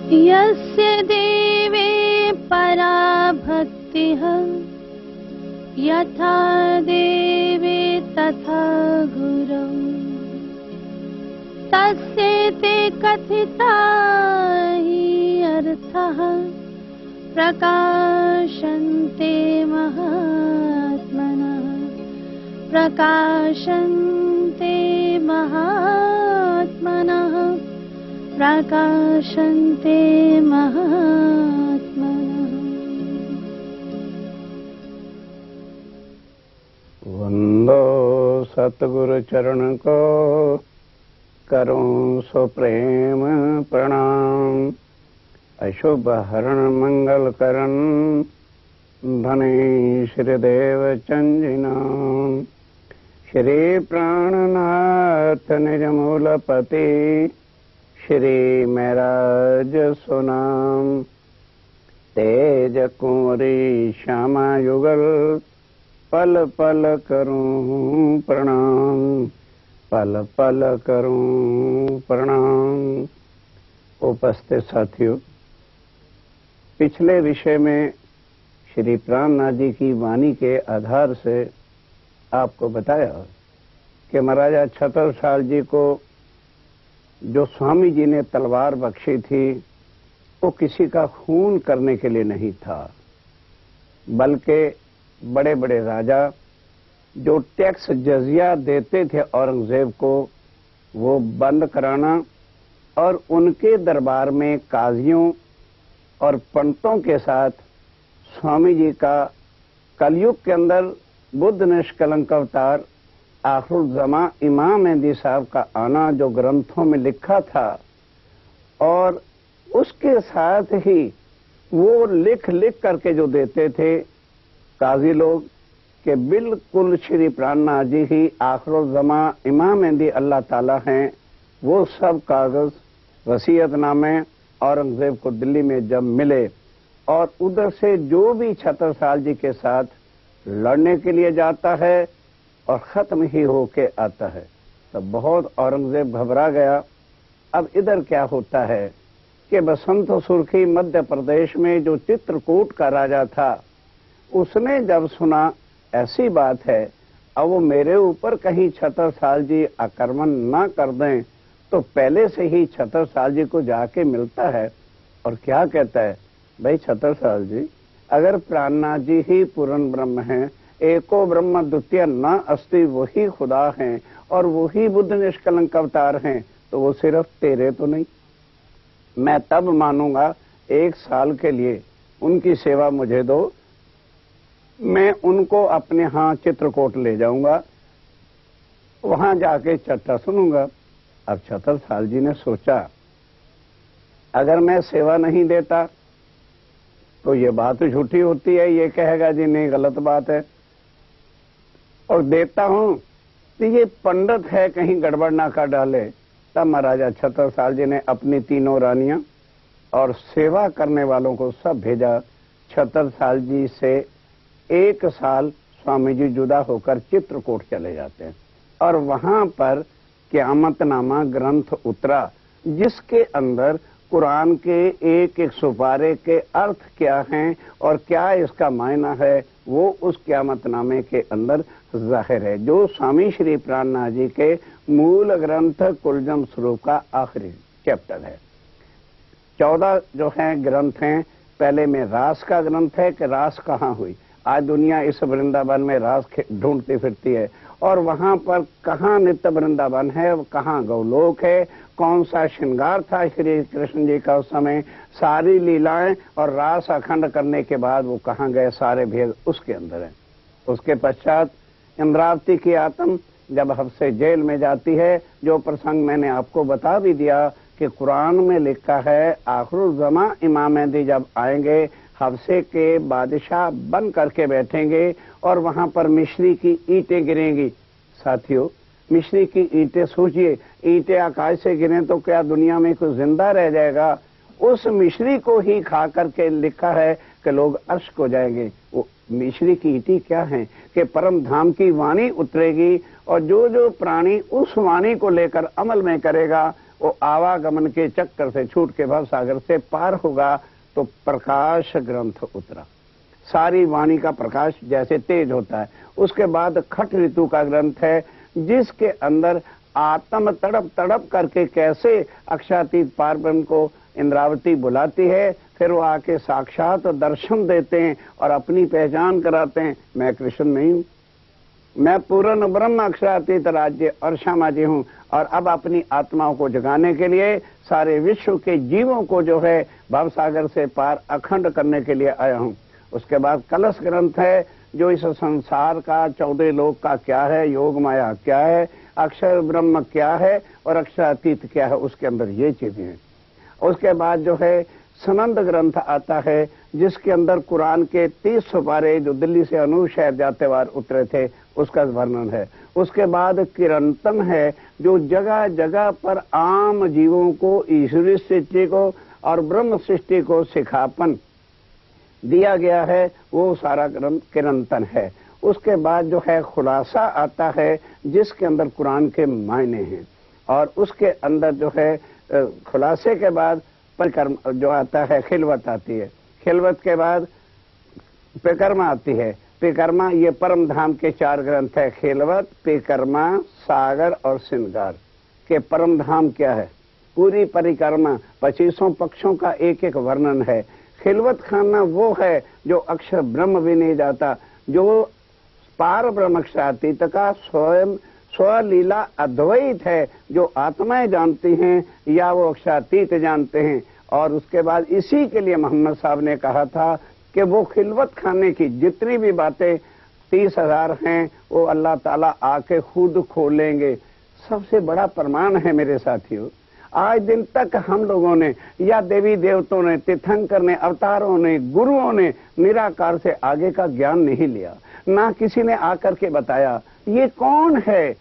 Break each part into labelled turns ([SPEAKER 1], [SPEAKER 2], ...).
[SPEAKER 1] यस्य देवे परा भक्तिः यथा देवे तथा गुरौ तस्येते कथिता हि अर्थः प्रकाशन्ते महात्मनः प्रकाशन्ते महात्मनः प्रकाशन्ते महात्मनः।
[SPEAKER 2] वंदो सतगुरु चरण को करूं सो प्रेम प्रणाम। अशुभ हरण मंगल करन धने श्रीदेव चंजिनाम। श्री प्राणनाथ निज मूलपति श्री महराज सुनाम। तेज कुंवरी श्यामा युगल पल पल करूं प्रणाम। पल पल करूं प्रणाम। उपस्थित साथियों, पिछले विषय में श्री प्राणनाथ जी की वाणी के आधार से आपको बताया कि महाराजा छत्रसाल जी को जो स्वामी जी ने तलवार बख्शी थी वो किसी का खून करने के लिए नहीं था, बल्कि बड़े बड़े राजा जो टैक्स जजिया देते थे औरंगजेब को वो बंद कराना और उनके दरबार में काजियों और पंडितों के साथ स्वामी जी का कलयुग के अंदर बुद्ध निष्कलंक अवतार आखिरुज़्ज़मा इमाम मेहदी साहब का आना जो ग्रंथों में लिखा था, और उसके साथ ही वो लिख लिख करके जो देते थे काजी लोग कि बिल्कुल श्री प्राणनाथ जी ही आखिरुज़्ज़मा इमाम मेहदी अल्लाह ताला हैं, वो सब कागज वसीयतनामे औरंगजेब को दिल्ली में जब मिले और उधर से जो भी छत्रसाल जी के साथ लड़ने के लिए जाता है और खत्म ही होके आता है, तब बहुत औरंगजेब घबरा गया। अब इधर क्या होता है कि बसंत सुर्खी मध्य प्रदेश में जो चित्रकूट का राजा था, उसने जब सुना ऐसी बात है, अब वो मेरे ऊपर कहीं छत्रसाल जी आक्रमण ना कर दें, तो पहले से ही छत्रसाल जी को जाके मिलता है और क्या कहता है, भाई छत्रसाल जी, अगर प्राणनाथ जी ही पूर्ण ब्रह्म हैं, एको ब्रह्म द्वितीय न अस्ति, वही खुदा हैं और वही बुद्ध निष्कलंक अवतार हैं, तो वो सिर्फ तेरे तो नहीं, मैं तब मानूंगा 1 साल के लिए उनकी सेवा मुझे दो, मैं उनको अपने यहाँ चित्रकूट ले जाऊंगा, वहां जाके चर्चा सुनूंगा। अब छत्रसाल जी ने सोचा अगर मैं सेवा नहीं देता तो ये बात झूठी होती है, ये कहेगा जी नहीं गलत बात है, और देता हूं तो ये पंडित है कहीं गड़बड़ ना कर डाले। तब महाराजा छत्रसाल जी ने अपनी 3 रानियां और सेवा करने वालों को सब भेजा। छत्रसाल जी से 1 साल स्वामी जी जुदा होकर चित्रकूट चले जाते हैं और वहां पर क़यामतनामा ग्रंथ उतरा, जिसके अंदर कुरान के एक एक सुपारे के अर्थ क्या हैं और क्या इसका मायना है, वो उस क़यामतनामे के अंदर जाहिर है, जो स्वामी श्री प्राणनाथ जी के मूल ग्रंथ कुलजम स्वरूप का आखिरी चैप्टर है। 14 जो हैं ग्रंथ हैं। पहले में रास का ग्रंथ है कि रास कहाँ हुई, आज दुनिया इस वृंदावन में रास ढूंढती फिरती है और वहां पर कहाँ नित्य वृंदावन है, कहाँ गौलोक है, कौन सा श्रृंगार था श्री कृष्ण जी का उस समय, सारी लीलाएं और रास अखंड करने के बाद वो कहाँ गए, सारे भेद उसके अंदर है। उसके पश्चात इंद्रावती की आत्म जब हफ्से जेल में जाती है, जो प्रसंग मैंने आपको बता भी दिया कि कुरान में लिखा है आखिरुज़्ज़मा इमाम मेहदी जब आएंगे हफ्से के बादशाह बन करके बैठेंगे और वहां पर मिश्री की ईंटें गिरेंगी। साथियों, मिश्री की ईंटें, सोचिए ईंटें आकाश से गिरे तो क्या दुनिया में कोई जिंदा रह जाएगा? उस मिश्री को ही खा करके लिखा है कि लोग अर्श को जाएंगे। वो मिश्री की ईंटें क्या है कि परम धाम की वाणी उतरेगी और जो जो प्राणी उस वाणी को लेकर अमल में करेगा वो आवागमन के चक्कर से छूट के भव सागर से पार होगा। तो प्रकाश ग्रंथ उतरा, सारी वाणी का प्रकाश जैसे तेज होता है। उसके बाद खट ऋतु का ग्रंथ है, जिसके अंदर आत्म तड़प तड़प करके कैसे अक्षातीत पार ब्रह्म को इंद्रावती बुलाती है, फिर वो आके साक्षात दर्शन देते हैं और अपनी पहचान कराते हैं, मैं कृष्ण नहीं हूं, मैं पूर्ण ब्रह्म अक्षरातीत राज्य और श्यामा जी हूं। और अब अपनी आत्माओं को जगाने के लिए सारे विश्व के जीवों को जो है भव सागर से पार अखंड करने के लिए आया हूं। उसके बाद कलश ग्रंथ है, जो इस संसार का 14 लोक का क्या है, योग माया क्या है, अक्षर ब्रह्म क्या है और अक्षरातीत क्या है, उसके अंदर ये चीजें हैं। उसके बाद जो है सनंद ग्रंथ आता है, जिसके अंदर कुरान के 30 सुपारे जो दिल्ली से अनूर शहर जाते बार उतरे थे उसका वर्णन है। उसके बाद किरंतन है, जो जगह जगह पर आम जीवों को ईश्वरी सृष्टि को और ब्रह्म सृष्टि को सिखापन दिया गया है, वो सारा ग्रंथ किरंतन है। उसके बाद जो है खुलासा आता है, जिसके अंदर कुरान के मायने हैं। और उसके अंदर जो है खुलासे के बाद परिकर्म जो आता है, खिलवत आती है। खिलवत के बाद परिक्रमा आती है। परिक्रमा ये परम धाम के 4 ग्रंथ है, खिलवत, परिक्रमा, सागर और श्रृंगार के परम धाम क्या है, पूरी परिक्रमा 25 पक्षों का एक एक वर्णन है। खिलवत खाना वो है जो अक्षर ब्रह्म भी नहीं जाता, जो पार ब्रह्म अक्षरातीत का स्वयं स्वलीला अद्वैत है, जो आत्माएं जानती हैं या वो अक्षरातीत जानते हैं। और उसके बाद इसी के लिए मोहम्मद साहब ने कहा था कि वो खिलवत खाने की जितनी भी बातें 30,000 हैं, वो अल्लाह ताला आके खुद खोलेंगे। सबसे बड़ा प्रमाण है मेरे साथियों, आज दिन तक हम लोगों ने या देवी देवताओं ने, तीर्थंकर ने, अवतारों ने, गुरुओं ने निराकार से आगे का ज्ञान नहीं लिया, ना किसी ने आकर के बताया ये कौन है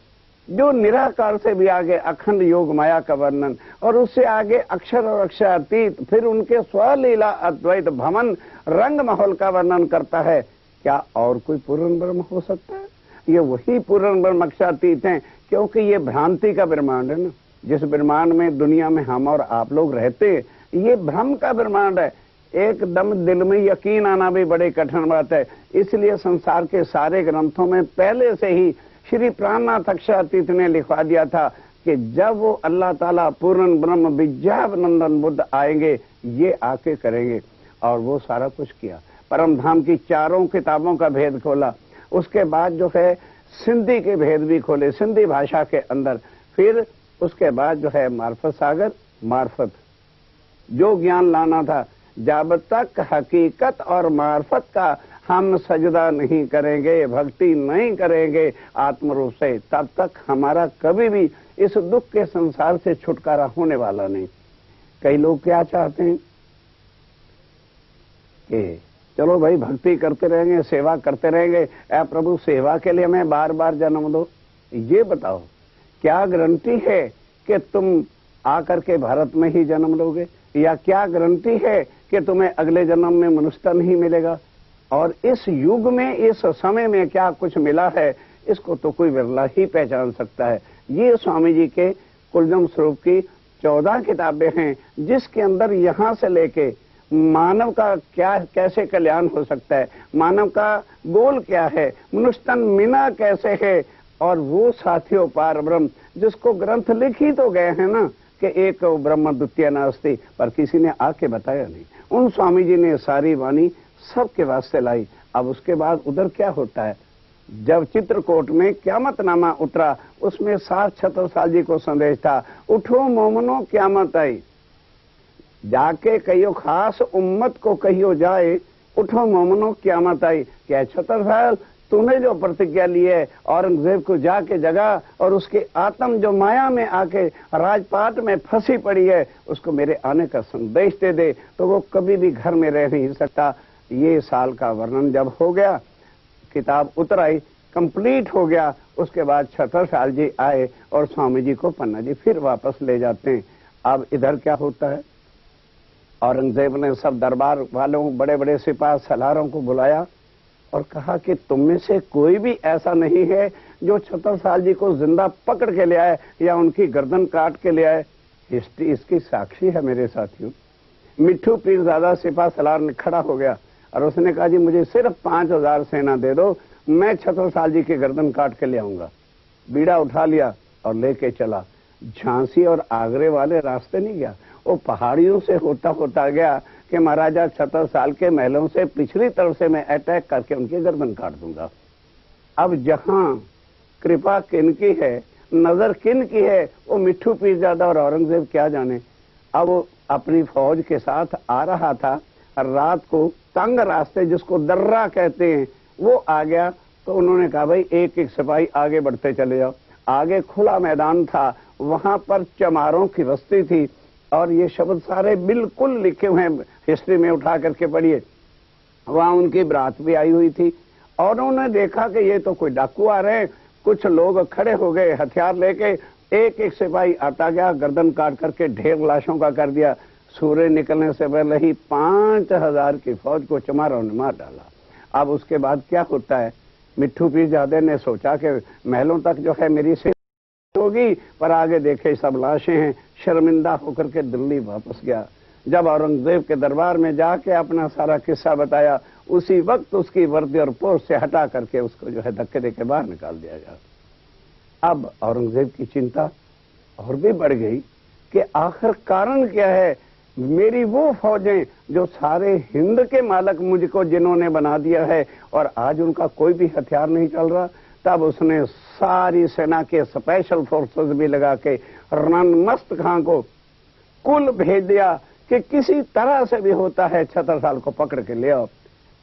[SPEAKER 2] जो निराकार से भी आगे अखंड योग माया का वर्णन, और उससे आगे अक्षर और अक्षरातीत, फिर उनके स्वलीला अद्वैत भवन रंग महल का वर्णन करता है। क्या और कोई पूर्ण ब्रह्म हो सकता है? ये वही पूर्ण ब्रह्म अक्षरातीत हैं, क्योंकि ये भ्रांति का ब्रह्मांड है ना, जिस ब्रह्मांड में दुनिया में हम और आप लोग रहते हैं, ये भ्रम का ब्रह्मांड है। एकदम दिल में यकीन आना भी बड़ी कठिन बात है। इसलिए संसार के सारे ग्रंथों में पहले से ही श्री प्राणनाथ अक्षरातीत ने लिखवा दिया था कि जब वो अल्लाह ताला पूर्ण ब्रह्म विद्यानंदन बुद्ध आएंगे, ये आके करेंगे। और वो सारा कुछ किया, परम धाम की 4 किताबों का भेद खोला। उसके बाद जो है सिंधी के भेद भी खोले, सिंधी भाषा के अंदर। फिर उसके बाद जो है मार्फत सागर, मार्फत जो ज्ञान लाना था, जब तक हकीकत और मार्फत का हम सजदा नहीं करेंगे, भक्ति नहीं करेंगे आत्मरूप से, तब तक हमारा कभी भी इस दुख के संसार से छुटकारा होने वाला नहीं। कई लोग क्या चाहते हैं कि चलो भाई भक्ति करते रहेंगे, सेवा करते रहेंगे, ऐ प्रभु सेवा के लिए मैं बार बार जन्म दो। ये बताओ क्या गारंटी है कि तुम आकर के भारत में ही जन्म लोगे, या क्या गारंटी है कि तुम्हें अगले जन्म में मनुष्यता नहीं मिलेगा? और इस युग में, इस समय में क्या कुछ मिला है, इसको तो कोई विरला ही पहचान सकता है। ये स्वामी जी के कुलजम स्वरूप की 14 किताबें हैं, जिसके अंदर यहाँ से लेके मानव का क्या कैसे कल्याण हो सकता है, मानव का गोल क्या है, मनुष्यतन मीना कैसे है, और वो साथियों पार ब्रह्म जिसको ग्रंथ लिख ही तो गए हैं ना कि एक ब्रह्म द्वितीय नास्ति, पर किसी ने आके बताया नहीं। उन स्वामी जी ने सारी वाणी सबके वास्ते लाई। अब उसके बाद उधर क्या होता है, जब चित्रकूट में क़यामतनामा उतरा, उसमें 60 छत्रसाल जी को संदेश था, उठो मोमनो क़यामत आई, जाके कहियो खास उम्मत को कहियो जाए, उठो मोमनो क़यामत आई। क्या छत्रसाल तूने जो प्रतिज्ञा ली है औरंगजेब को जाके जगा, और उसके आत्म जो माया में आके राजपाट में फंसी पड़ी है, उसको मेरे आने का संदेश दे दे, तो वो कभी भी घर में रह नहीं सकता। ये साल का वर्णन जब हो गया, किताब उतर आई, कंप्लीट हो गया, उसके बाद छत्रसाल जी आए और स्वामी जी को पन्ना जी फिर वापस ले जाते हैं। अब इधर क्या होता है, औरंगजेब ने सब दरबार वालों, बड़े बड़े सिपाही सलारों को बुलाया और कहा कि तुम में से कोई भी ऐसा नहीं है जो छत्रसाल जी को जिंदा पकड़ के ले आए या उनकी गर्दन काट के ले आए। हिस्ट्री इसकी साक्षी है मेरे साथियों। मिट्ठू पीरजादा सिपा सलार खड़ा हो गया और उसने कहा जी मुझे सिर्फ 5000 सेना दे दो, मैं छत्रसाल जी की गर्दन काट के ले आऊंगा। बीड़ा उठा लिया और लेके चला। झांसी और आगरे वाले रास्ते नहीं गया, वो पहाड़ियों से होता होता गया कि महाराजा छत्रसाल के महलों से पिछली तरफ से मैं अटैक करके उनकी गर्दन काट दूंगा। अब जहां कृपा किनकी है, नजर किनकी है, वो मिट्ठू पीरजादा और औरंगजेब क्या जाने। अब वो अपनी फौज के साथ आ रहा था, रात को तंग रास्ते जिसको दर्रा कहते हैं वो आ गया, तो उन्होंने कहा भाई एक एक सिपाही आगे बढ़ते चले जाओ। आगे खुला मैदान था, वहां पर चमारों की बस्ती थी और ये शब्द सारे बिल्कुल लिखे हुए हैं, हिस्ट्री में उठा करके पढ़िए। वहां उनकी बरात भी आई हुई थी और उन्होंने देखा कि ये तो कोई डाकू आ रहे हैं। कुछ लोग खड़े हो गए हथियार लेके, एक एक सिपाही आता गया, गर्दन काट करके ढेर लाशों का कर दिया। सूर्य निकलने से पहले ही 5000 की फौज को चमारों ने मार डाला। अब उसके बाद क्या होता है, मिट्ठू पीरजादे ने सोचा कि महलों तक जो है मेरी से होगी, पर आगे देखे सब लाशें हैं। शर्मिंदा होकर के दिल्ली वापस गया। जब औरंगजेब के दरबार में जाके अपना सारा किस्सा बताया, उसी वक्त उसकी वर्दी और पोस्ट से हटा करके उसको जो है धक्के देके बाहर निकाल दिया गया। अब औरंगजेब की चिंता और भी बढ़ गई कि आखिर कारण क्या है। मेरी वो फौजें जो सारे हिंद के मालक मुझको जिन्होंने बना दिया है और आज उनका कोई भी हथियार नहीं चल रहा। तब उसने सारी सेना के स्पेशल फोर्सेस भी लगा के रणमस्त खां को कुल भेज दिया कि किसी तरह से भी होता है छत्रसाल को पकड़ के ले आओ।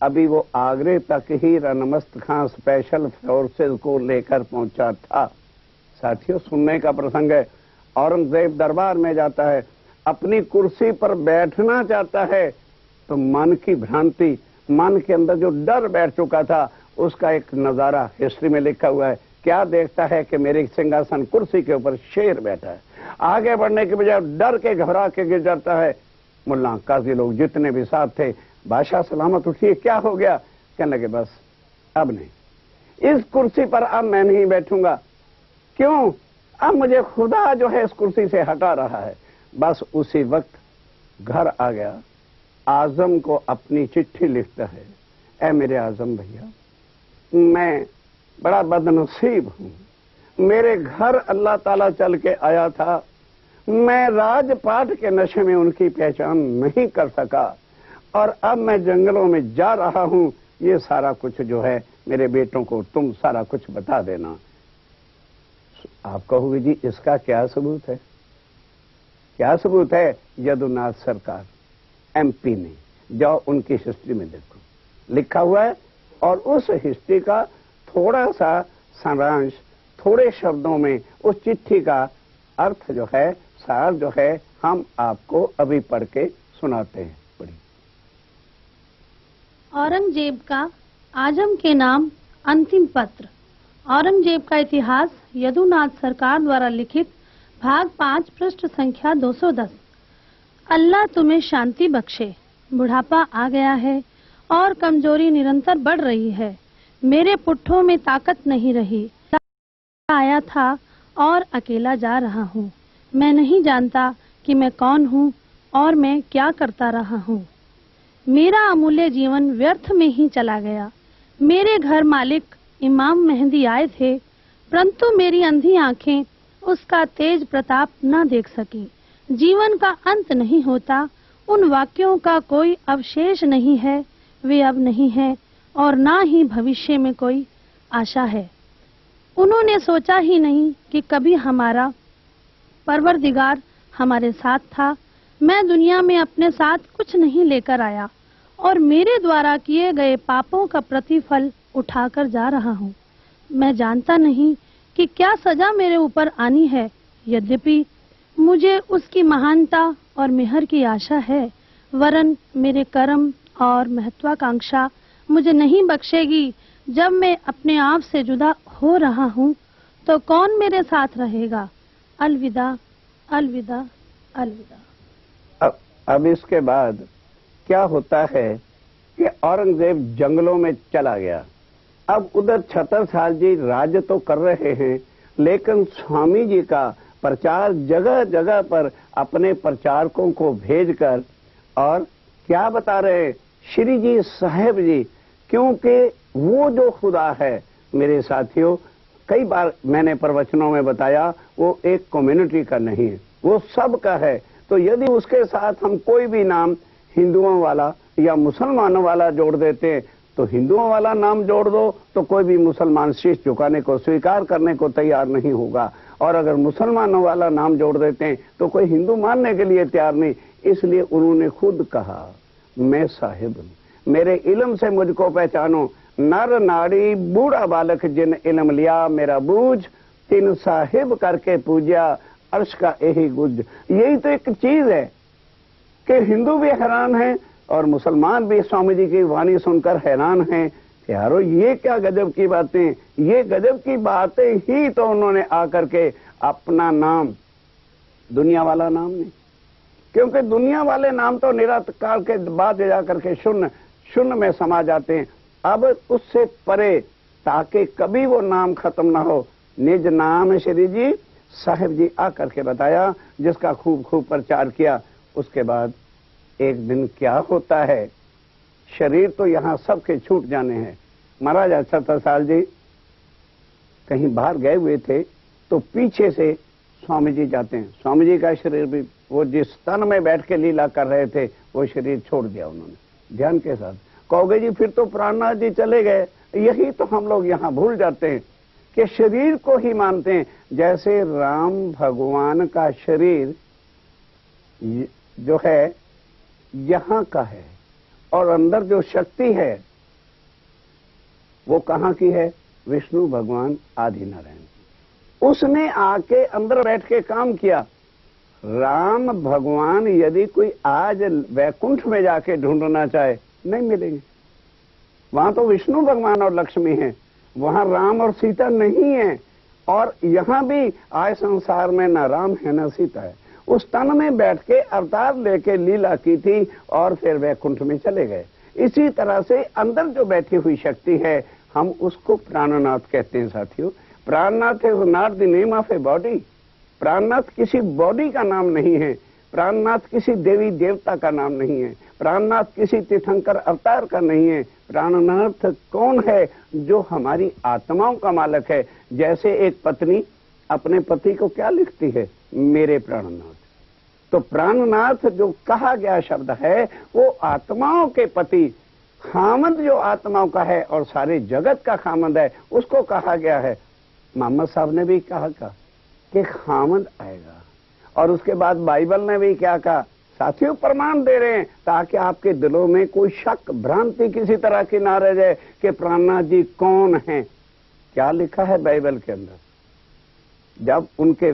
[SPEAKER 2] अभी वो आगरे तक ही रणमस्त खां स्पेशल फोर्सेस को लेकर पहुंचा था। साथियों, सुनने का प्रसंग है। औरंगजेब दरबार में जाता है, अपनी कुर्सी पर बैठना चाहता है तो मन की भ्रांति, मन के अंदर जो डर बैठ चुका था उसका एक नजारा हिस्ट्री में लिखा हुआ है। क्या देखता है कि मेरे सिंहासन कुर्सी के ऊपर शेर बैठा है। आगे बढ़ने के बजाय डर के घबरा के गिर जाता है। मुल्ला काजी लोग जितने भी साथ थे, बादशाह सलामत उठिए, क्या हो गया? कहने लगे बस अब नहीं, इस कुर्सी पर अब मैं नहीं बैठूंगा। क्यों? अब मुझे खुदा जो है इस कुर्सी से हटा रहा है। बस उसी वक्त घर आ गया, आजम को अपनी चिट्ठी लिखता है। ऐ मेरे आजम भैया, मैं बड़ा बदनसीब हूं। मेरे घर अल्लाह ताला चल के आया था, मैं राजपाट के नशे में उनकी पहचान नहीं कर सका और अब मैं जंगलों में जा रहा हूं। ये सारा कुछ जो है मेरे बेटों को तुम सारा कुछ बता देना। आप कहोगे जी इसका क्या सबूत है? क्या सबूत है? यदुनाथ सरकार एमपी ने, जाओ उनकी हिस्ट्री में देखो, लिखा हुआ है। और उस हिस्ट्री का थोड़ा सा सारांश थोड़े शब्दों में उस चिट्ठी का अर्थ जो है, सार जो है, हम आपको अभी पढ़ के सुनाते हैं। पढ़िए।
[SPEAKER 1] औरंगजेब का आजम के नाम अंतिम पत्र। औरंगजेब का इतिहास यदुनाथ सरकार द्वारा लिखित, भाग 5, पृष्ठ संख्या 210। अल्लाह तुम्हें शांति बख्शे। बुढ़ापा आ गया है और कमजोरी निरंतर बढ़ रही है। मेरे पुट्ठों में ताकत नहीं रही। आया था और अकेला जा रहा हूँ। मैं नहीं जानता कि मैं कौन हूँ और मैं क्या करता रहा हूँ। मेरा अमूल्य जीवन व्यर्थ में ही चला गया। मेरे घर मालिक इमाम मेहंदी आए थे, परंतु मेरी अंधी आंखें उसका तेज प्रताप न देख सकी। जीवन का अंत नहीं होता, उन वाक्यों का कोई अवशेष नहीं है, वे अब नहीं है और ना ही भविष्य में कोई आशा है। उन्होंने सोचा ही नहीं कि कभी हमारा परवरदिगार हमारे साथ था। मैं दुनिया में अपने साथ कुछ नहीं लेकर आया और मेरे द्वारा किए गए पापों का प्रतिफल उठाकर जा रहा हूँ। मैं जानता नहीं कि क्या सजा मेरे ऊपर आनी है, यद्यपि मुझे उसकी महानता और मेहर की आशा है, वरन मेरे कर्म और महत्वाकांक्षा मुझे नहीं बख्शेगी। जब मैं अपने आप से जुदा हो रहा हूँ तो कौन मेरे साथ रहेगा? अलविदा, अलविदा, अलविदा।
[SPEAKER 2] अब इसके बाद क्या होता है कि औरंगजेब जंगलों में चला गया। अब उधर छत्रसाल जी राज्य तो कर रहे हैं, लेकिन स्वामी जी का प्रचार जगह जगह पर अपने प्रचारकों को भेजकर और क्या बता रहे हैं, श्री जी साहेब जी, क्योंकि वो जो खुदा है मेरे साथियों, कई बार मैंने प्रवचनों में बताया, वो एक कम्युनिटी का नहीं है, वो सबका है। तो यदि उसके साथ हम कोई भी नाम हिंदुओं वाला या मुसलमानों वाला जोड़ देते हैं, तो हिंदुओं वाला नाम जोड़ दो तो कोई भी मुसलमान शीश झुकाने को, स्वीकार करने को तैयार नहीं होगा, और अगर मुसलमानों वाला नाम जोड़ देते हैं तो कोई हिंदू मानने के लिए तैयार नहीं। इसलिए उन्होंने खुद कहा, मैं साहिब हूं, मेरे इल्म से मुझको पहचानो, नर नाड़ी बूढ़ा बालक जिन इल्म लिया, मेरा बूझ तीन साहिब करके पूजा, अर्श का यही गुज। यही तो एक चीज है कि हिंदू भी हैरान हैं और मुसलमान भी स्वामी जी की वाणी सुनकर हैरान हैं। यारो ये क्या गजब की बातें, ये गजब की बातें ही तो उन्होंने आकर के अपना नाम, दुनिया वाला नाम नहीं, क्योंकि दुनिया वाले नाम तो निरंतर के बाद जाकर के शून्य शून्य में समा जाते हैं। अब उससे परे, ताकि कभी वो नाम खत्म ना हो, निज नाम श्री जी साहिब जी आकर के बताया, जिसका खूब खूब प्रचार किया। उसके बाद एक दिन क्या होता है, शरीर तो यहां सबके छूट जाने हैं। महाराज 78 साल जी कहीं बाहर गए हुए थे, तो पीछे से स्वामी जी जाते हैं। स्वामी जी का शरीर भी, वो जिस तन में बैठ के लीला कर रहे थे, वो शरीर छोड़ दिया उन्होंने ध्यान के साथ। कहोगे जी फिर तो प्राणनाथ जी चले गए। यही तो हम लोग यहां भूल जाते हैं कि शरीर को ही मानते हैं। जैसे राम भगवान का शरीर जो है यहां का है, और अंदर जो शक्ति है वो कहां की है, विष्णु भगवान आदि नारायण। उसने आके अंदर बैठ के काम किया। राम भगवान यदि कोई आज वैकुंठ में जाके ढूंढना चाहे, नहीं मिलेंगे। वहां तो विष्णु भगवान और लक्ष्मी हैं, वहां राम और सीता नहीं है। और यहां भी आज संसार में न राम है न सीता है। उस तन में बैठ के अवतार लेके लीला की थी और फिर वैकुंठ में चले गए। इसी तरह से अंदर जो बैठी हुई शक्ति है, हम उसको प्राणनाथ कहते हैं साथियों। Prannath is not the name of a body. Prannath किसी बॉडी का नाम नहीं है, प्राणनाथ किसी देवी देवता का नाम नहीं है, प्राणनाथ किसी तीर्थंकर अवतार का नहीं है। प्राणनाथ कौन है? जो हमारी आत्माओं का मालिक है। जैसे एक पत्नी अपने पति को क्या लिखती है, मेरे प्राणनाथ। तो प्राणनाथ जो कहा गया शब्द है, वो आत्माओं के पति, खामद जो आत्माओं का है और सारे जगत का खामद है, उसको कहा गया है। मोहम्मद साहब ने भी कहा कि खामद आएगा, और उसके बाद बाइबल ने भी क्या कहा, साथियों प्रमाण दे रहे हैं ताकि आपके दिलों में कोई शक भ्रांति किसी तरह की ना रह जाए कि प्राणनाथ जी कौन हैं। क्या लिखा है बाइबल के अंदर? जब उनके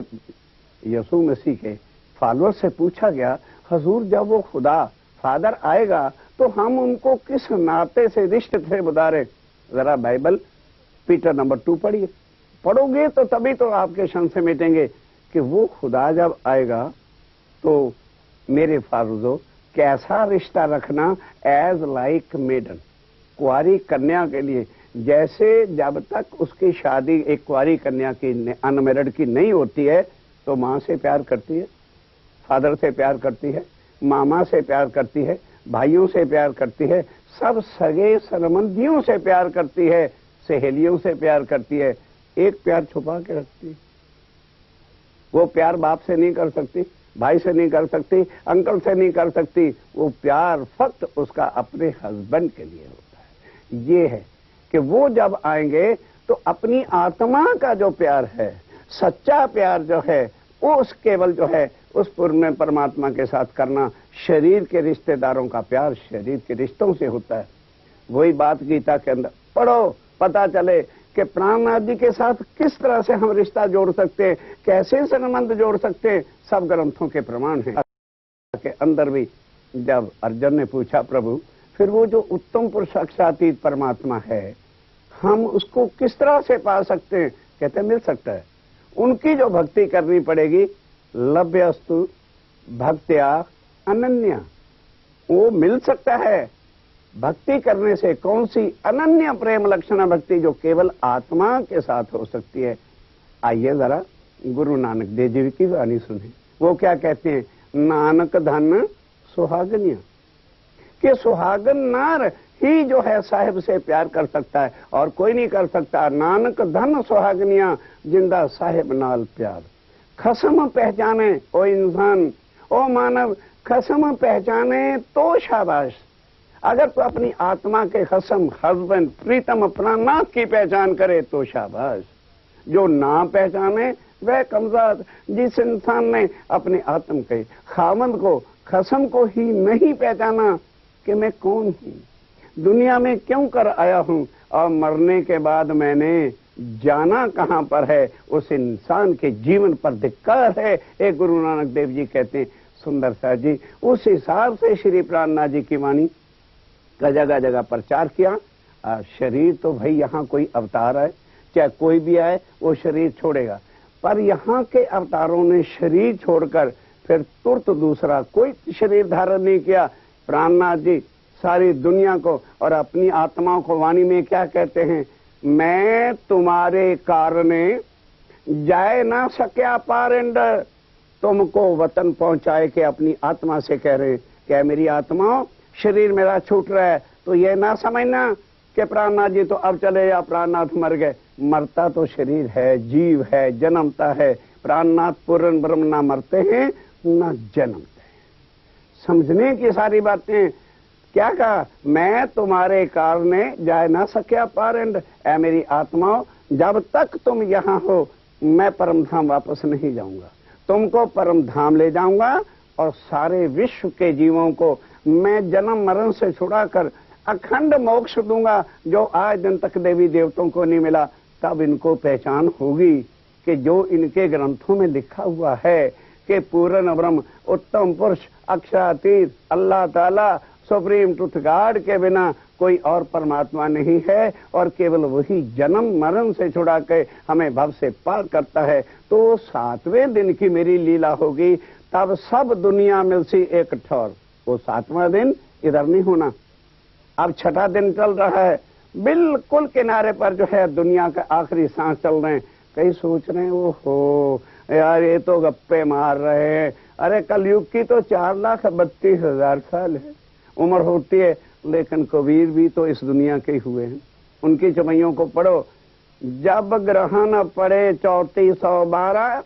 [SPEAKER 2] यीशु मसीह के फॉलोअर से पूछा गया, हजूर जब वो खुदा फादर आएगा तो हम उनको किस नाते से, रिश्ते से बुलारे? जरा बाइबल पीटर नंबर 2 पढ़िए। पढ़ोगे तो तभी तो आपके संशय मिटेंगे कि वो खुदा जब आएगा तो मेरे फारूजो कैसा रिश्ता रखना, एज लाइक मेडन, कुंवारी कन्या के लिए। जैसे जब तक उसकी शादी एक कुंवारी कन्या की, अनमैरिड की नहीं होती है, तो माँ से प्यार करती है, फादर से प्यार करती है, मामा से प्यार करती है, भाइयों से प्यार करती है, सब सगे संबंधियों से प्यार करती है, सहेलियों से प्यार करती है। एक प्यार छुपा के रखती है। वो प्यार बाप से नहीं कर सकती, भाई से नहीं कर सकती, अंकल से नहीं कर सकती। वो प्यार फक्त उसका अपने हस्बैंड के लिए होता है। ये है कि वो जब आएंगे तो अपनी आत्मा का जो प्यार है, सच्चा प्यार जो है, वो उस केवल जो है उस पूर्व में परमात्मा के साथ करना। शरीर के रिश्तेदारों का प्यार शरीर के रिश्तों से होता है। वही बात गीता के अंदर पढ़ो, पता चले कि प्राणनाथ जी के साथ किस तरह से हम रिश्ता जोड़ सकते हैं, कैसे संबंध जोड़ सकते हैं। सब ग्रंथों के प्रमाण हैं। के अंदर भी जब अर्जुन ने पूछा, प्रभु फिर वो जो उत्तम पुरुष साक्षातीत परमात्मा है, हम उसको किस तरह से पा सकते हैं? कहते मिल सकता है। उनकी जो भक्ति करनी पड़ेगी, लभ्यस्तु भक्त्या अनन्या, वो मिल सकता है। भक्ति करने से कौन सी अनन्य प्रेम लक्षणा भक्ति, जो केवल आत्मा के साथ हो सकती है। आइए जरा गुरु नानक देव जी की वाणी सुने। वो क्या कहते हैं, नानक धन सुहागनिया, कि सुहागन नार ही जो है साहिब से प्यार कर सकता है और कोई नहीं कर सकता। नानक धन सुहागनिया, जिंदा साहिब नाल प्यार। खसम पहचाने ओ इंसान, ओ मानव, खसम पहचाने तो शाबाश। अगर तो अपनी आत्मा के खसम, हस्बैंड, प्रीतम प्राणनाथ की पहचान करे तो शाबाश। जो ना पहचाने वह कमज़ोर। जिस इंसान ने अपने आत्म के खामंद को, खसम को ही नहीं पहचाना कि मैं कौन हूँ, दुनिया में क्यों कर आया हूँ और मरने के बाद मैंने जाना कहाँ पर है, उस इंसान के जीवन पर धिक्कार है। एक गुरु नानक देव जी कहते हैं सुंदर सा जी, उस हिसाब से श्री प्राणनाथ जी की वाणी का जगह जगह प्रचार किया। शरीर तो भाई यहाँ कोई अवतार है, चाहे कोई भी आए वो शरीर छोड़ेगा, पर यहाँ के अवतारों ने शरीर छोड़कर फिर तुरंत दूसरा कोई शरीर धारण नहीं किया। प्राणनाथ जी सारी दुनिया को और अपनी आत्माओं को वाणी में क्या कहते हैं, मैं तुम्हारे कारणे जाए ना सक्या पारेंड, तुमको वतन पहुंचाए के अपनी आत्मा से कह रहे हैं। क्या मेरी आत्मा, शरीर मेरा छूट रहा है तो ये ना समझना कि प्राणनाथ जी तो अब चले या प्राणनाथ मर गए। मरता तो शरीर है, जीव है, जन्मता है। प्राणनाथ पूर्ण ब्रह्म ना मरते हैं ना जन्मते हैं। समझने की सारी बातें। क्या कहा, मैं तुम्हारे कारणे जाए ना सक्या पारेंड, ऐ मेरी आत्माओं, जब तक तुम यहाँ हो मैं परम धाम वापस नहीं जाऊंगा, तुमको परम धाम ले जाऊंगा और सारे विश्व के जीवों को मैं जन्म मरण से छुड़ाकर अखंड मोक्ष दूंगा, जो आज दिन तक देवी देवताओं को नहीं मिला। तब इनको पहचान होगी कि जो इनके ग्रंथों में लिखा हुआ है कि पूर्ण ब्रह्म, उत्तम पुरुष, अक्षरातीत, अल्लाह ताला, सुप्रीम ट्रुथ गॉड के बिना कोई और परमात्मा नहीं है और केवल वही जन्म मरण से छुड़ा के हमें भव से पार करता है। तो 7वें दिन की मेरी लीला होगी, तब सब दुनिया मिल सी एक ठौर। वो 7वां दिन इधर नहीं होना। अब 6ठा दिन चल रहा है, बिल्कुल किनारे पर जो है दुनिया का आखिरी सांस चल रहे हैं। कई सोच रहे हैं ओहो यार ये तो गप्पे मार रहे हैं, अरे कलयुग की तो 4,32,000 साल है उम्र होती है। लेकिन कबीर भी तो इस दुनिया के हुए हैं, उनकी चमैयों को पढ़ो। जब ग्रहण पड़े 3412,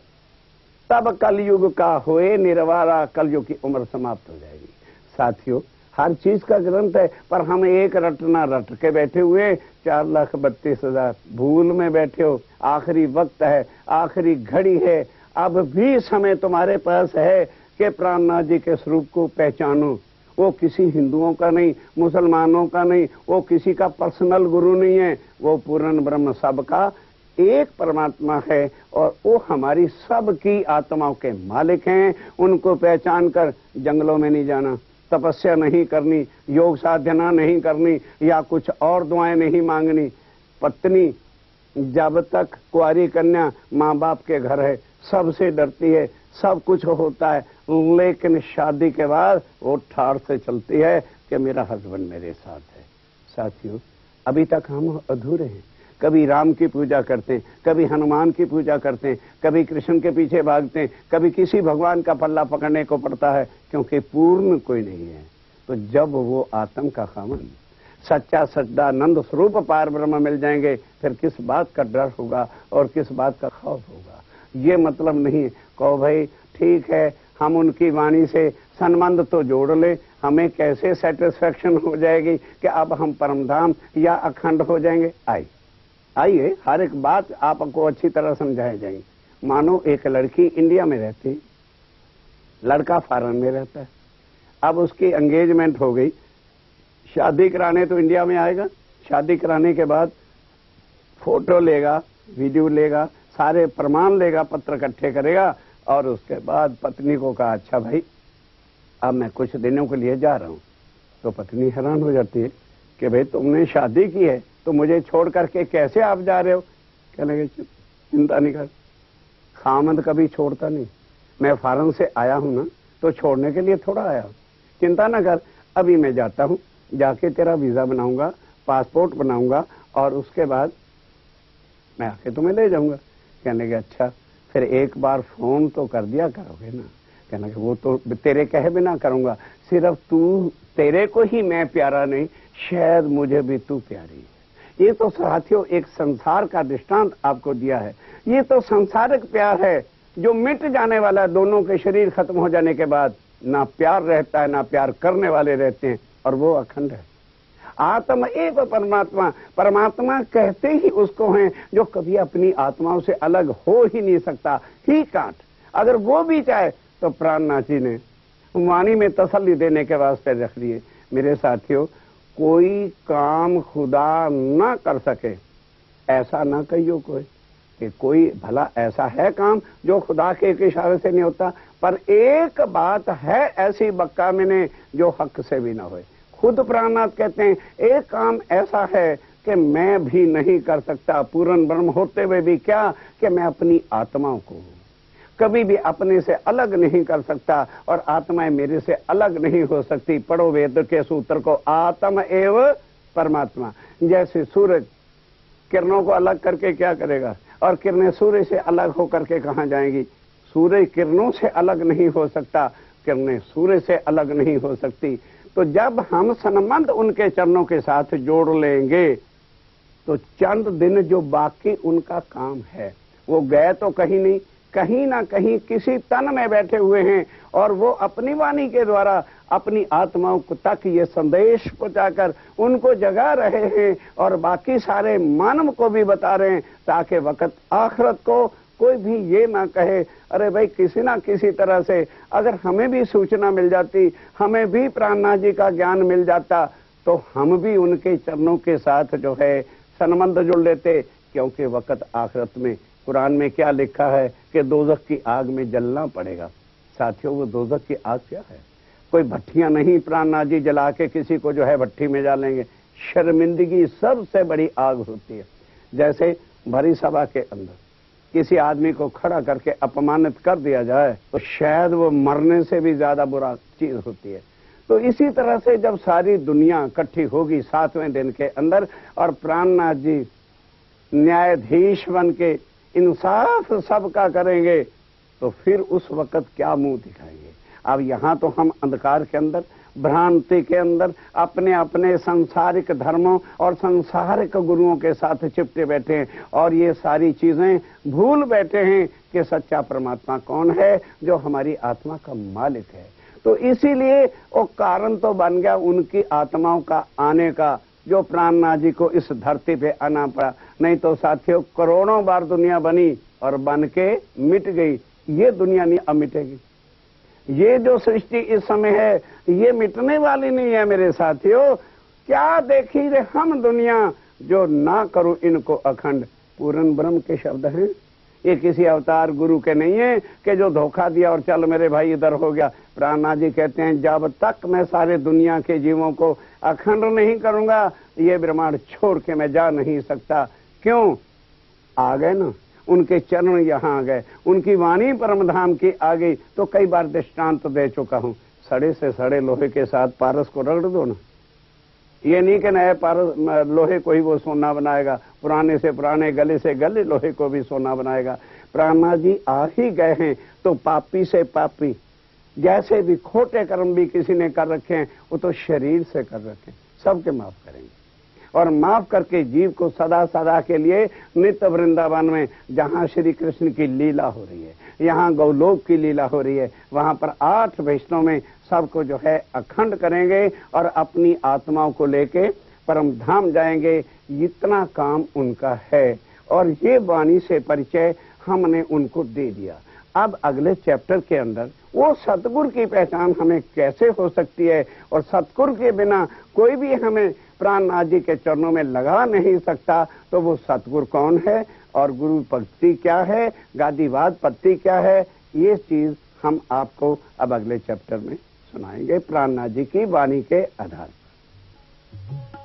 [SPEAKER 2] तब कलयुग का होए निर्वारा, कलयुग की उम्र समाप्त हो जाएगी। साथियों, हर चीज का ग्रंथ है, पर हम एक रटना रट के बैठे हुए 4,32,000 भूल में बैठे हो। आखिरी वक्त है, आखिरी घड़ी है, अब भी समय तुम्हारे पास है कि प्राणनाथ जी के स्वरूप को पहचानो। वो किसी हिंदुओं का नहीं, मुसलमानों का नहीं, वो किसी का पर्सनल गुरु नहीं है, वो पूर्ण ब्रह्म सबका एक परमात्मा है और वो हमारी सबकी आत्माओं के मालिक हैं। उनको पहचान कर जंगलों में नहीं जाना, तपस्या नहीं करनी, योग साधना नहीं करनी या कुछ और दुआएं नहीं मांगनी। पत्नी जब तक कुंवारी कन्या माँ बाप के घर है सबसे डरती है, सब कुछ होता है, लेकिन शादी के बाद वो ठाड़ से चलती है कि मेरा हस्बैंड मेरे साथ है। साथियों, अभी तक हम अधूरे हैं। कभी राम की पूजा करते हैं, कभी हनुमान की पूजा करते हैं, कभी कृष्ण के पीछे भागते हैं, कभी किसी भगवान का पल्ला पकड़ने को पड़ता है, क्योंकि पूर्ण कोई नहीं है। तो जब वो आत्म का खामन सच्चा सच्चिदानंद स्वरूप पार ब्रह्म मिल जाएंगे, फिर किस बात का डर होगा और किस बात का खौफ होगा। ये मतलब नहीं कहो भाई ठीक है हम उनकी वाणी से संबंध तो जोड़ ले, हमें कैसे सेटिस्फेक्शन हो जाएगी कि अब हम परमधाम या अखंड हो जाएंगे। आइए हर एक बात आपको अच्छी तरह समझाई जाएगी। मानो एक लड़की इंडिया में रहती है, लड़का फॉरेन में रहता है, अब उसकी एंगेजमेंट हो गई, शादी कराने तो इंडिया में आएगा, शादी कराने के बाद फोटो लेगा, वीडियो लेगा, सारे प्रमाण लेगा, पत्र इकट्ठे करेगा और उसके बाद पत्नी को कहा अच्छा भाई अब मैं कुछ दिनों के लिए जा रहा हूं। तो पत्नी हैरान हो जाती है कि भाई तुमने शादी की है तो मुझे छोड़ करके कैसे आप जा रहे हो। कहने लगे चिंता नहीं कर, खामद कभी छोड़ता नहीं, मैं फॉरेन से आया हूं ना तो छोड़ने के लिए थोड़ा आया हूं, चिंता ना कर, अभी मैं जाता हूं, जाके तेरा वीजा बनाऊंगा, पासपोर्ट बनाऊंगा और उसके बाद मैं आके तुम्हें ले जाऊंगा। कहने लगे अच्छा। फिर एक बार फोन तो कर दिया करोगे ना। कहना कि वो तो तेरे कहे बिना करूंगा, सिर्फ तू, तेरे को ही मैं प्यारा नहीं, शायद मुझे भी तू प्यारी है। ये तो साथियों एक संसार का दृष्टांत आपको दिया है। ये तो संसारिक प्यार है जो मिट जाने वाला है। दोनों के शरीर खत्म हो जाने के बाद ना प्यार रहता है, ना प्यार करने वाले रहते हैं, और वो अखंड है। आत्मा एव परमात्मा, परमात्मा कहते ही उसको हैं जो कभी अपनी आत्माओं से अलग हो ही नहीं सकता। ही कांट, अगर वो भी चाहे तो प्राणनाथ जी ने वाणी में तसल्ली देने के वास्ते रख लिए, मेरे साथियों, कोई काम खुदा ना कर सके ऐसा ना कहियो कोई, कि कोई भला ऐसा है काम जो खुदा के एक इशारे से नहीं होता। पर एक बात है ऐसी बक्का मैंने जो हक से भी ना होए। खुद प्राणनाथ कहते हैं एक काम ऐसा है कि मैं भी नहीं कर सकता, पूर्ण ब्रह्म होते हुए भी क्या, कि मैं अपनी आत्माओं को कभी भी अपने से अलग नहीं कर सकता, और आत्माएं मेरे से अलग नहीं हो सकती। पढ़ो वेद के सूत्र को, आत्मा एव परमात्मा। जैसे सूरज किरणों को अलग करके क्या करेगा, और किरणें सूर्य से अलग होकर के कहां जाएंगी। सूर्य किरणों से अलग नहीं हो सकता, किरणें सूर्य से अलग नहीं हो सकती। तो जब हम संबंध उनके चरणों के साथ जोड़ लेंगे तो चंद दिन जो बाकी उनका काम है, वो गए तो कहीं नहीं, कहीं ना कहीं किसी तन में बैठे हुए हैं, और वो अपनी वाणी के द्वारा अपनी आत्माओं तक ये संदेश पहुंचाकर उनको जगा रहे हैं, और बाकी सारे मानव को भी बता रहे हैं, ताकि वक्त आखिरत को कोई भी ये ना कहे अरे भाई किसी ना किसी तरह से अगर हमें भी सूचना मिल जाती, हमें भी प्राणनाथ जी का ज्ञान मिल जाता, तो हम भी उनके चरणों के साथ जो है संबंध जुड़ लेते। क्योंकि वक्त आखिरत में कुरान में क्या लिखा है कि दोजख की आग में जलना पड़ेगा। साथियों, वो दोजख की आग क्या है? कोई भट्टियां नहीं प्राणनाथ जी जला के किसी को जो है भट्टी में डालेंगे। शर्मिंदगी सबसे बड़ी आग होती है। जैसे भरी सभा के अंदर किसी आदमी को खड़ा करके अपमानित कर दिया जाए तो शायद वो मरने से भी ज्यादा बुरा चीज होती है। तो इसी तरह से जब सारी दुनिया इकट्ठी होगी 7वें दिन के अंदर, और प्राणनाथ जी न्यायाधीश बन के इंसाफ सबका करेंगे, तो फिर उस वक्त क्या मुंह दिखाएंगे। अब यहां तो हम अंधकार के अंदर, भ्रांति के अंदर अपने अपने सांसारिक धर्मों और सांसारिक गुरुओं के साथ चिपटे बैठे हैं, और ये सारी चीजें भूल बैठे हैं कि सच्चा परमात्मा कौन है, जो हमारी आत्मा का मालिक है। तो इसीलिए वो कारण तो बन गया उनकी आत्माओं का आने का, जो प्राणनाथ जी को इस धरती पे आना पड़ा। नहीं तो साथियों, करोड़ों बार दुनिया बनी और बन के मिट गई, ये दुनिया नहीं अब मिटेगी। ये जो सृष्टि इस समय है ये मिटने वाली नहीं है मेरे साथियों। क्या देखी रे हम दुनिया, जो ना करूं इनको अखंड। पूर्ण ब्रह्म के शब्द हैं, ये किसी अवतार गुरु के नहीं है कि जो धोखा दिया और चल मेरे भाई इधर हो गया। प्राणनाथ जी कहते हैं जब तक मैं सारे दुनिया के जीवों को अखंड नहीं करूंगा, ये ब्रह्मांड छोड़ के मैं जा नहीं सकता। क्यों? आ गए ना, उनके चरण यहाँ आ गए, उनकी वाणी परमधाम की आ गई। तो कई बार दृष्टांत दे चुका हूं, सड़े से सड़े लोहे के साथ पारस को रगड़ दो ना, ये नहीं कि नए पारस लोहे को ही वो सोना बनाएगा, पुराने से पुराने गले से गले लोहे को भी सोना बनाएगा। प्राणनाथ जी आ ही गए हैं, तो पापी से पापी जैसे भी खोटे कर्म भी किसी ने कर रखे हैं, वो तो शरीर से कर रखे हैं, सबके माफ करेंगे। और माफ करके जीव को सदा सदा के लिए नित्य वृंदावन में, जहां श्री कृष्ण की लीला हो रही है, यहाँ गौलोक की लीला हो रही है, वहां पर 8 वैष्णव में सबको जो है अखंड करेंगे और अपनी आत्माओं को लेके परम धाम जाएंगे। इतना काम उनका है, और ये वाणी से परिचय हमने उनको दे दिया। अब अगले चैप्टर के अंदर वो सतगुरु की पहचान हमें कैसे हो सकती है, और सतगुरु के बिना कोई भी हमें प्राणनाथ जी के चरणों में लगा नहीं सकता। तो वो सतगुरु कौन है, और गुरु भक्ति क्या है, गादीवाद पत्ति क्या है, ये चीज हम आपको अब अगले चैप्टर में सुनाएंगे प्राणनाथ जी की वाणी के आधार पर।